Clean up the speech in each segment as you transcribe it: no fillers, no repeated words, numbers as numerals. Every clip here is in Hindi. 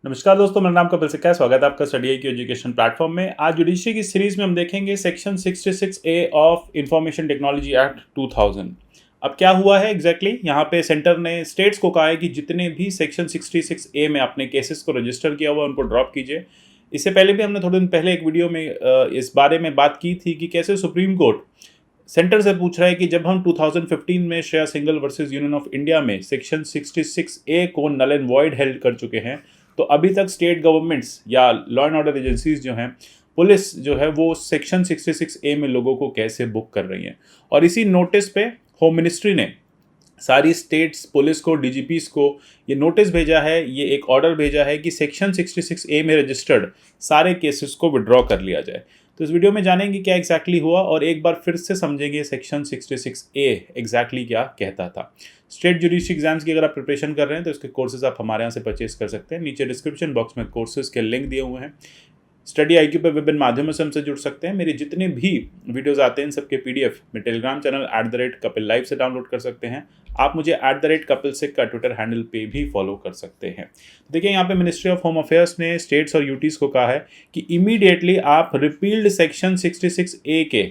नमस्कार दोस्तों, मेरा नाम कपिल सिक्का है। स्वागत है आपका स्टडी की एजुकेशन प्लेटफॉर्म में। आज जुडिशरी की सीरीज में हम देखेंगे section 66A of information technology act 2000। अब क्या हुआ है एग्जैक्टली यहाँ पे सेंटर ने स्टेट्स को कहा है कि जितने भी सेक्शन 66A में अपने केसेस को रजिस्टर किया हुआ उनको ड्रॉप कीजिए। इससे पहले भी हमने थोड़े दिन पहले एक वीडियो में इस बारे में बात की थी कि कैसे सुप्रीम कोर्ट सेंटर से पूछ रहा है कि जब हम 2015 में Shreya Singhal versus union of India में सेक्शन 66A को नल एंड वॉइड हेल्ड कर चुके हैं, तो अभी तक स्टेट गवर्नमेंट्स या लॉ एंड ऑर्डर एजेंसीज जो हैं, पुलिस जो है वो सेक्शन 66A में लोगों को कैसे बुक कर रही हैं। और इसी नोटिस पे होम मिनिस्ट्री ने सारी स्टेट्स पुलिस को, डीजीपीस को ये नोटिस भेजा है, ये एक ऑर्डर भेजा है कि सेक्शन 66A में रजिस्टर्ड सारे केसेस को विड्रॉ कर लिया जाए। तो इस वीडियो में जानेंगे क्या एग्जैक्टली हुआ और एक बार फिर से समझेंगे सेक्शन 66A एग्जैक्टली क्या कहता था। स्टेट जुडिशरी एग्जाम्स की अगर आप प्रिपरेशन कर रहे हैं तो इसके कोर्सेज आप हमारे यहाँ से परचेज कर सकते हैं। नीचे डिस्क्रिप्शन बॉक्स में कोर्सेज के लिंक दिए हुए हैं। स्टडी IQ पे विभिन्न माध्यमों से हमसे जुड़ सकते हैं। मेरे जितने भी वीडियोस आते हैं इन सबके PDF में टेलीग्राम चैनल @कपिल लाइव से डाउनलोड कर सकते हैं। आप मुझे @कपिल सिक्का का ट्विटर हैंडल पे भी फॉलो कर सकते हैं। देखिए यहाँ पे मिनिस्ट्री ऑफ होम अफेयर्स ने स्टेट्स और यूटीज को कहा है कि इमीडिएटली आप रिपील्ड सेक्शन 66A के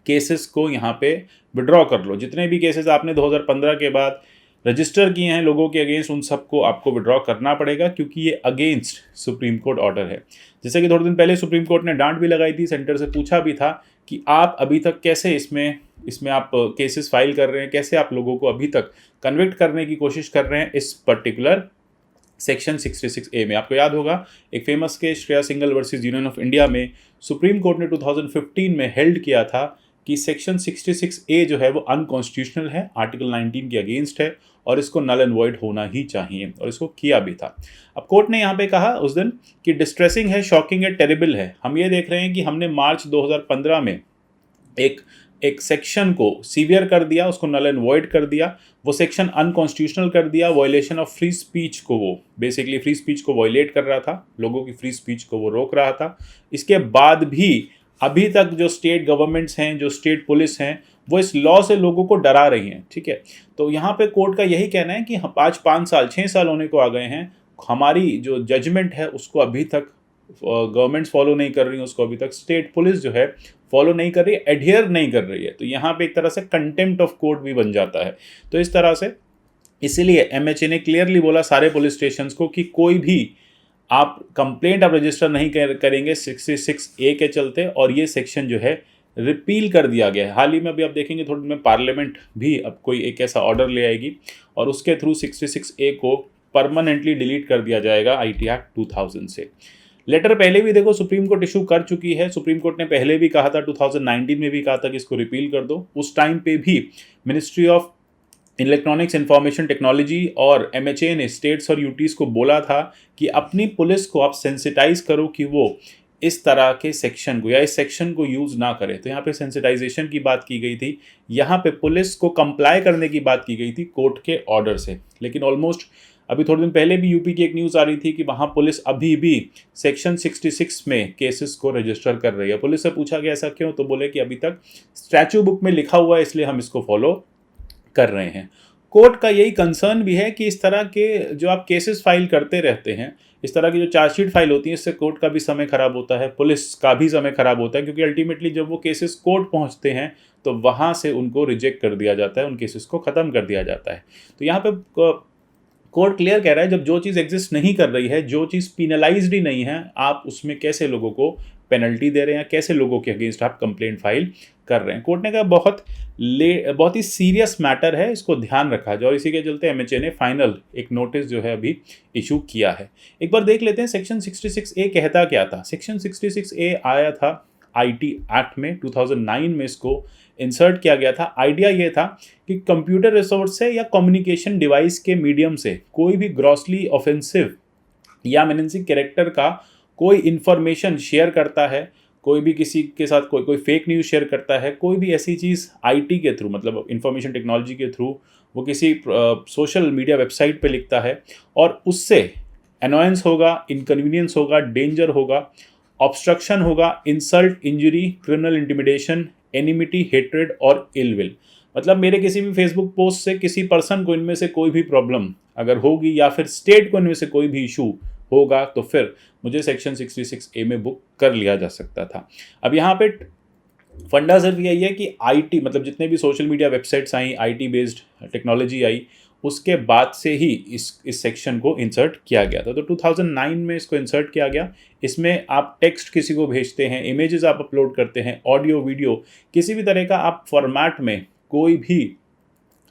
केसेस को यहाँ पे विड्रॉ कर लो। जितने भी केसेस आपने 2015 के बाद रजिस्टर किए हैं लोगों के अगेंस्ट, उन सबको आपको विड्रॉ करना पड़ेगा, क्योंकि ये अगेंस्ट सुप्रीम कोर्ट ऑर्डर है। जैसे कि थोड़े दिन पहले सुप्रीम कोर्ट ने डांट भी लगाई थी, सेंटर से पूछा भी था कि आप अभी तक कैसे इसमें आप केसेस फाइल कर रहे हैं, कैसे आप लोगों को अभी तक कन्विक्ट करने की कोशिश कर रहे हैं इस पर्टिकुलर सेक्शन 66A में। आपको याद होगा एक famous case Shreya Singhal versus union of India में सुप्रीम कोर्ट ने 2015 में हेल्ड किया था कि सेक्शन 66A जो है वो अनकॉन्स्टिट्यूशनल है, आर्टिकल 19 के अगेंस्ट है और इसको नल एंड वॉइड होना ही चाहिए, और इसको किया भी था। अब कोर्ट ने यहाँ पे कहा उस दिन कि डिस्ट्रेसिंग है, शॉकिंग है, टेरिबल है। हम ये देख रहे हैं कि हमने मार्च 2015 में एक सेक्शन को सीवियर कर दिया, उसको नल एंड वॉइड कर दिया, वो सेक्शन अनकॉन्स्टिट्यूशनल कर दिया, वायलेशन ऑफ फ्री स्पीच को, वो बेसिकली फ्री स्पीच को वायलेट कर रहा था, लोगों की फ्री स्पीच को वो रोक रहा था। इसके बाद भी अभी तक जो स्टेट गवर्नमेंट्स हैं, जो स्टेट पुलिस हैं, वो इस लॉ से लोगों को डरा रही हैं। ठीक है, तो यहाँ पे कोर्ट का यही कहना है कि आज 5 साल 6 साल होने को आ गए हैं, हमारी जो जजमेंट है उसको अभी तक गवर्नमेंट्स फॉलो नहीं कर रही हैं, उसको अभी तक स्टेट पुलिस जो है फॉलो नहीं कर रही है, एडहियर नहीं कर रही है। तो यहाँ पे एक तरह से कंटेम्प्ट ऑफ कोर्ट भी बन जाता है। तो इस तरह से इसीलिए MHA ने क्लियरली बोला सारे पुलिस स्टेशंस को कि कोई भी आप कंप्लेंट आप रजिस्टर नहीं करेंगे 66A के चलते, और ये सेक्शन जो है रिपील कर दिया गया है। हाल ही में अभी आप देखेंगे थोड़ी देर में पार्लियामेंट भी अब कोई एक ऐसा ऑर्डर ले आएगी और उसके थ्रू 66A को परमानेंटली डिलीट कर दिया जाएगा IT एक्ट 2000 से। लेटर पहले भी देखो सुप्रीम कोर्ट इशू कर चुकी है। सुप्रीम कोर्ट ने पहले भी कहा था, 2019 में भी कहा था कि इसको रिपील कर दो। उस टाइम पे भी ministry of electronics information technology और MHA ने स्टेट्स और यूटीज को बोला था कि अपनी पुलिस को आप सेंसिटाइज करो कि वो इस तरह के सेक्शन को या इस सेक्शन को यूज़ ना करे। तो यहाँ पे सेंसिटाइजेशन की बात की गई थी, यहाँ पे पुलिस को कंप्लाई करने की बात की गई थी कोर्ट के ऑर्डर से। लेकिन ऑलमोस्ट अभी थोड़े दिन पहले भी यूपी की एक न्यूज़ आ रही थी कि वहाँ पुलिस अभी भी सेक्शन 66 में केसेस को रजिस्टर कर रही है। पुलिस से पूछा गया ऐसा क्यों, तो बोले कि अभी तक स्टैच्यू बुक में लिखा हुआ है इसलिए हम इसको फॉलो कर रहे हैं। कोर्ट का यही कंसर्न भी है कि इस तरह के जो आप केसेस फाइल करते रहते हैं, इस तरह की जो चार्जशीट फाइल होती है, इससे कोर्ट का भी समय खराब होता है, पुलिस का भी समय खराब होता है, क्योंकि अल्टीमेटली जब वो केसेस कोर्ट पहुंचते हैं तो वहां से उनको रिजेक्ट कर दिया जाता है, उन केसेस को ख़त्म कर दिया जाता है। तो यहाँ पे कोर्ट क्लियर कह रहा है जब जो चीज़ एग्जिस्ट नहीं कर रही है, जो चीज़ पिनलाइज्ड ही नहीं है, आप उसमें कैसे लोगों को पेनल्टी दे रहे हैं, कैसे लोगों के अगेंस्ट आप कंप्लेंट फाइल कर रहे हैं। कोर्ट ने कहा बहुत ही सीरियस मैटर है, इसको ध्यान रखा जाए, और इसी के चलते MHA ने फाइनल एक नोटिस जो है अभी इशू किया है। एक बार देख लेते हैं सेक्शन 66A कहता क्या था। सेक्शन 66A आया था IT एक्ट में, 2009 में इसको इंसर्ट किया गया था। आइडिया ये था कि कंप्यूटर रिसोर्स से या कम्युनिकेशन डिवाइस के मीडियम से कोई भी ग्रॉसली ऑफेंसिव या मेनेसिंग कैरेक्टर का कोई इन्फॉर्मेशन शेयर करता है, कोई भी किसी के साथ कोई फेक न्यूज़ शेयर करता है, कोई भी ऐसी चीज़ IT के थ्रू, मतलब इंफॉर्मेशन टेक्नोलॉजी के थ्रू वो किसी सोशल मीडिया वेबसाइट पे लिखता है और उससे अनोयंस होगा, इनकन्वीनियंस होगा, डेंजर होगा, ऑब्स्ट्रक्शन होगा, insult, injury, criminal intimidation, enmity, hatred और इल विल। मतलब मेरे किसी भी फेसबुक पोस्ट से किसी पर्सन को इनमें से कोई भी प्रॉब्लम अगर होगी या फिर स्टेट को इनमें से कोई भी इशू होगा तो फिर मुझे सेक्शन 66A में बुक कर लिया जा सकता था। अब यहाँ पे फंडा सिर्फ यही है कि आईटी मतलब जितने भी सोशल मीडिया वेबसाइट्स आई, आईटी बेस्ड टेक्नोलॉजी आई, उसके बाद से ही इस सेक्शन को इंसर्ट किया गया था। तो 2009 में इसको इंसर्ट किया गया। इसमें आप टेक्स्ट किसी को भेजते हैं, इमेजेस आप अपलोड करते हैं, ऑडियो वीडियो किसी भी तरह का आप फॉर्मेट में कोई भी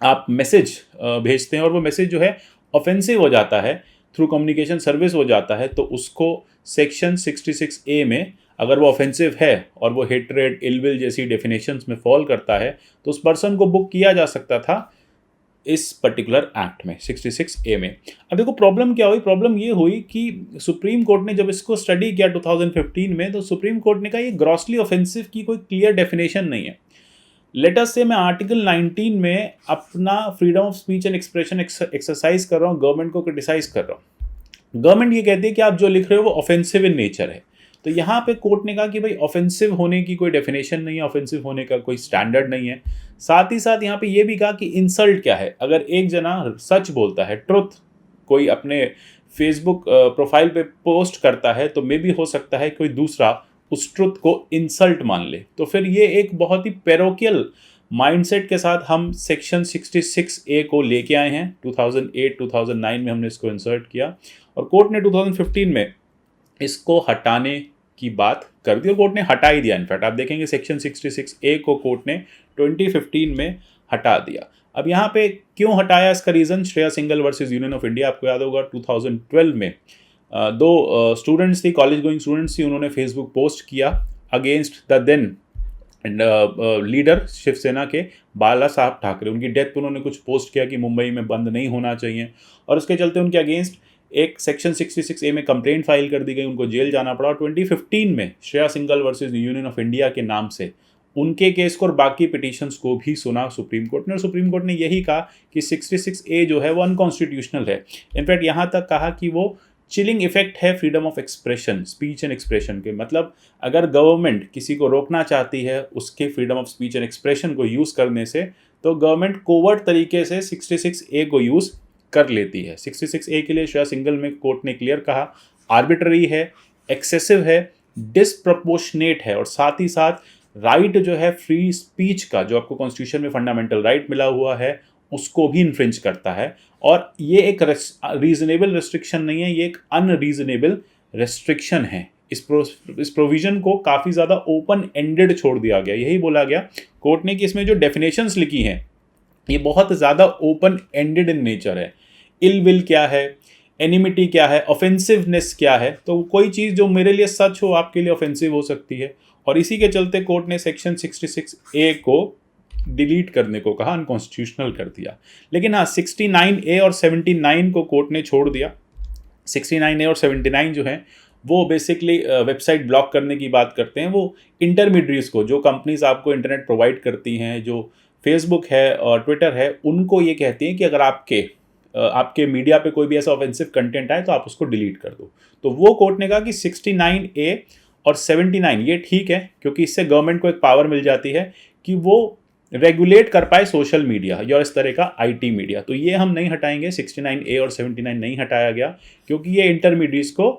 आप मैसेज भेजते हैं और वो मैसेज जो है ऑफेंसिव हो जाता है, थ्रू कम्युनिकेशन सर्विस हो जाता है, तो उसको सेक्शन 66A में अगर वो ऑफेंसिव है और वो हेट्रेड, इलविल जैसी डेफिनेशंस में फॉल करता है तो उस पर्सन को बुक किया जा सकता था इस पर्टिकुलर एक्ट में 66A में। अब देखो प्रॉब्लम क्या हुई, प्रॉब्लम ये हुई कि सुप्रीम कोर्ट ने जब इसको स्टडी किया 2015 में, तो सुप्रीम कोर्ट ने कहा ये ग्रॉसली ऑफेंसिव की कोई क्लियर डेफिनेशन नहीं है। लेट अस से मैं आर्टिकल 19 में अपना freedom of speech and expression exercise कर रहा हूँ, गवर्नमेंट को क्रिटिसाइज कर रहा हूँ। गवर्नमेंट ये कहती है कि आप जो लिख रहे हो वो ऑफेंसिव इन नेचर है। तो यहाँ पे कोर्ट ने कहा कि भाई ऑफेंसिव होने की कोई डेफिनेशन नहीं है, ऑफेंसिव होने का कोई स्टैंडर्ड नहीं है। साथ ही साथ यहाँ पे ये भी कहा कि इंसल्ट क्या है। अगर एक जना सच बोलता है, ट्रुथ कोई अपने फेसबुक प्रोफाइल पे पोस्ट करता है, तो मे भी हो सकता है कोई दूसरा उस ट्रुथ को इंसल्ट मान ले। तो फिर ये एक बहुत ही पैरोकियल माइंडसेट के साथ हम सेक्शन 66A को लेके आए हैं। 2008-2009 में हमने इसको इंसर्ट किया और कोर्ट ने 2015 में इसको हटाने की बात कर दी और कोर्ट ने हटा ही दिया। इनफैक्ट आप देखेंगे सेक्शन 66A को कोर्ट ने 2015 में हटा दिया। अब यहाँ पे क्यों हटाया, इसका reason Shreya Singhal versus union of India. आपको याद होगा 2012 में दो स्टूडेंट्स थी, कॉलेज गोइंग स्टूडेंट्स थी, उन्होंने फेसबुक पोस्ट किया against the then leader Shiv Sena के बाला साहब ठाकरे। उनकी डेथ पर उन्होंने कुछ पोस्ट किया कि मुंबई में बंद नहीं होना चाहिए और उसके चलते उनके अगेंस्ट एक सेक्शन 66A में कंप्लेंट फाइल कर दी गई, उनको जेल जाना पड़ा। और 2015 में Shreya Singhal versus union of India के नाम से उनके केस को और बाकी पिटीशंस को भी सुना सुप्रीम कोर्ट ने। और सुप्रीम कोर्ट ने यही कहा कि 66A जो है वो अनकॉन्स्टिट्यूशनल है। इनफैक्ट यहाँ तक कहा कि वो चिलिंग इफेक्ट है freedom of expression, speech and expression के। मतलब अगर गवर्नमेंट किसी को रोकना चाहती है उसके freedom of speech and expression को यूज़ करने से, तो गवर्नमेंट कोवर्ट तरीके से 66A को यूज़ कर लेती है। 66A के लिए श्रेया सिंघल में कोर्ट ने क्लियर कहा आर्बिट्ररी है, एक्सेसिव है, डिसप्रपोर्शनेट है और साथ ही साथ राइट जो है फ्री स्पीच का, जो आपको कॉन्स्टिट्यूशन में फंडामेंटल राइट मिला हुआ है, उसको भी इन्फ्रिंज करता है। और ये एक रीजनेबल रेस्ट्रिक्शन नहीं है, ये एक अनरीजनेबल रेस्ट्रिक्शन है। इस प्रोविजन को काफ़ी ज़्यादा ओपन एंडेड छोड़ दिया गया। यही बोला गया कोर्ट ने कि इसमें जो डेफिनेशंस लिखी हैं ये बहुत ज़्यादा ओपन एंडेड इन नेचर है। इल विल क्या है, एनिमिटी क्या है, ऑफेंसिवनेस क्या है, तो कोई चीज़ जो मेरे लिए सच हो आपके लिए ऑफेंसिव हो सकती है। और इसी के चलते कोर्ट ने सेक्शन 66A को डिलीट करने को कहा, अनकॉन्स्टिट्यूशनल कर दिया। लेकिन हाँ 69A और 79 को कोर्ट ने छोड़ दिया। 69A और 79 जो हैं वो बेसिकली वेबसाइट ब्लॉक करने की बात करते हैं। वो इंटरमीडिएट्स को, जो कंपनीज आपको इंटरनेट प्रोवाइड करती हैं, जो फेसबुक है और ट्विटर है, उनको ये कहती हैं कि अगर आपके मीडिया पे कोई भी ऐसा ऑफेंसिव कंटेंट आए तो आप उसको डिलीट कर दो। तो वो कोर्ट ने कहा कि 69A और 79 ये ठीक है, क्योंकि इससे गवर्नमेंट को एक पावर मिल जाती है कि वो रेगुलेट कर पाए सोशल मीडिया या इस तरह का आईटी मीडिया। तो ये हम नहीं हटाएंगे, 69A और 79 नहीं हटाया गया, क्योंकि ये इंटरमीडिएट्स को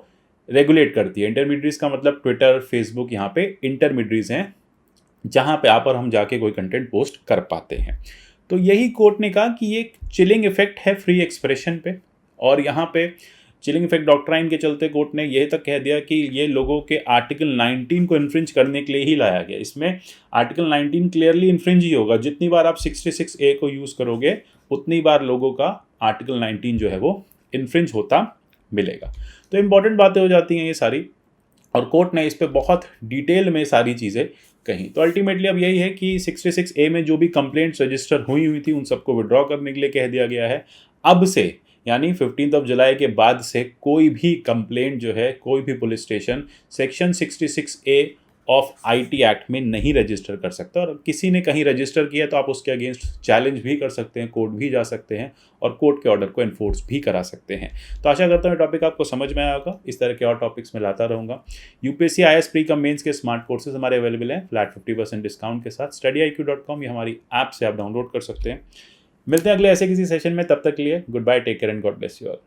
रेगुलेट करती है। इंटरमीडिएट्स का मतलब ट्विटर, फेसबुक, यहाँ पे इंटरमीडिएट्स हैं जहाँ पे आप और हम जाके कोई कंटेंट पोस्ट कर पाते हैं। तो यही कोर्ट ने कहा कि ये एक चिलिंग इफेक्ट है फ्री एक्सप्रेशन पे। और यहाँ पे चिलिंग इफेक्ट डॉक्ट्राइन के चलते कोर्ट ने यह तक कह दिया कि ये लोगों के आर्टिकल 19 को इन्फ्रिंज करने के लिए ही लाया गया। इसमें आर्टिकल 19 क्लियरली इन्फ्रिंज ही होगा। जितनी बार आप 66A को यूज़ करोगे उतनी बार लोगों का आर्टिकल 19 जो है वो इन्फ्रिंज होता मिलेगा। तो इम्पॉर्टेंट बातें हो जाती हैं ये सारी, और कोर्ट ने इस पर बहुत डिटेल में सारी चीज़ें कहीं। तो अल्टीमेटली अब यही है कि 66A में जो भी कंप्लेंट्स रजिस्टर हुई थी उन सबको विड्रॉ करने के लिए कह दिया गया है। अब से यानी 15 जुलाई के बाद से कोई भी कंप्लेंट जो है, कोई भी police station section 66A of IT act में नहीं रजिस्टर कर सकता। और किसी ने कहीं रजिस्टर किया तो आप उसके अगेंस्ट चैलेंज भी कर सकते हैं, कोर्ट भी जा सकते हैं और कोर्ट के ऑर्डर को एनफोर्स भी करा सकते हैं। तो आशा करता हूँ टॉपिक आपको समझ में आया होगा। इस तरह के और टॉपिक्स में लाता रहूँगा। UPSC IAS pre cum mains के स्मार्ट कोर्सेज हमारे अवेलेबल हैं फ्लैट 50% डिस्काउंट के साथ। studyIQ.com ये हमारी ऐप से आप डाउनलोड कर सकते हैं। मिलते हैं अगले ऐसे किसी सेशन में, तब तक के लिए goodbye, take care and God bless you all.